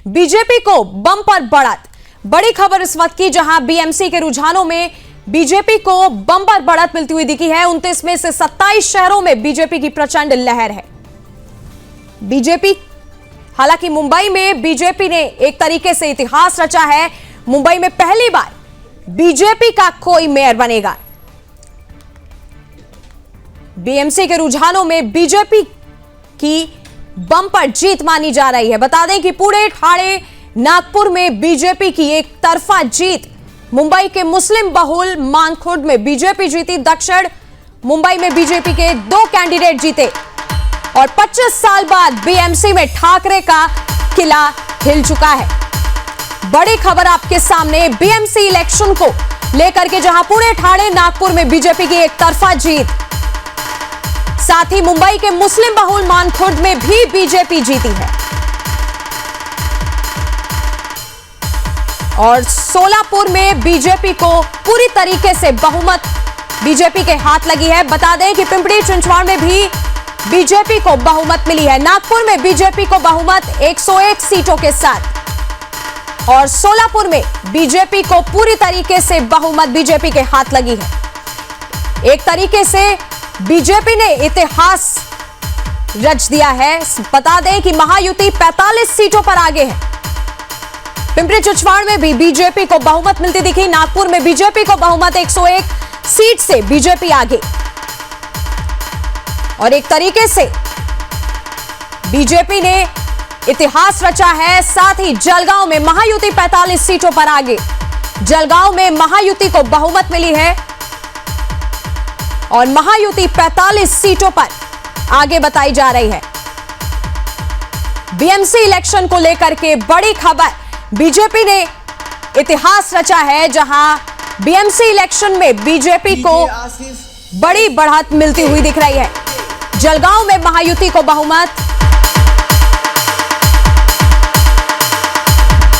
BJP को bumper बढ़त। बड़ी खबर इस वक्त की, जहां बीएमसी के रुझानों में बीजेपी को बम्पर बढ़त मिलती हुई दिखी है। 29 में से 27 शहरों में बीजेपी की प्रचंड लहर है। बीजेपी, हालांकि मुंबई में बीजेपी ने एक तरीके से इतिहास रचा है। मुंबई में पहली बार बीजेपी का कोई मेयर बनेगा। बीएमसी के रुझानों में बीजेपी की बम्पर जीत मानी जा रही है। बता दें कि पूरे ठाणे नागपुर में बीजेपी की एक तरफा जीत। मुंबई के मुस्लिम बहुल मानखुर्द में बीजेपी जीती। दक्षिण मुंबई में बीजेपी के 2 कैंडिडेट जीते और 25 साल बाद बीएमसी में ठाकरे का किला हिल चुका है। बड़ी खबर आपके सामने बीएमसी इलेक्शन को लेकर के, जहां पुणे, ठाणे, नागपुर में बीजेपी की एक तरफा जीत। साथ ही मुंबई के मुस्लिम बहुल मानखुर्द में भी बीजेपी जीती है और सोलापुर में बीजेपी को पूरी तरीके से बहुमत बीजेपी के हाथ लगी है। बता दें कि पिंपरी चिंचवड़ में भी बीजेपी को बहुमत मिली है। नागपुर में बीजेपी को बहुमत 101 सीटों के साथ और सोलापुर में बीजेपी को पूरी तरीके से बहुमत बीजेपी के हाथ लगी है। एक तरीके से बीजेपी ने इतिहास रच दिया है। बता दें कि महायुति 45 सीटों पर आगे है। पिंपरी चिंचवड़ में भी बीजेपी को बहुमत मिलती दिखी। नागपुर में बीजेपी को बहुमत 101 सीट से बीजेपी आगे और एक तरीके से बीजेपी ने इतिहास रचा है। साथ ही जलगांव में महायुति 45 सीटों पर आगे। जलगांव में महायुति को बहुमत मिली है और महायुति 45 सीटों पर आगे बताई जा रही है। बीएमसी इलेक्शन को लेकर के बड़ी खबर, बीजेपी ने इतिहास रचा है, जहां बीएमसी इलेक्शन में बीजेपी को बड़ी बढ़त मिलती हुई दिख रही है। जलगांव में महायुति को बहुमत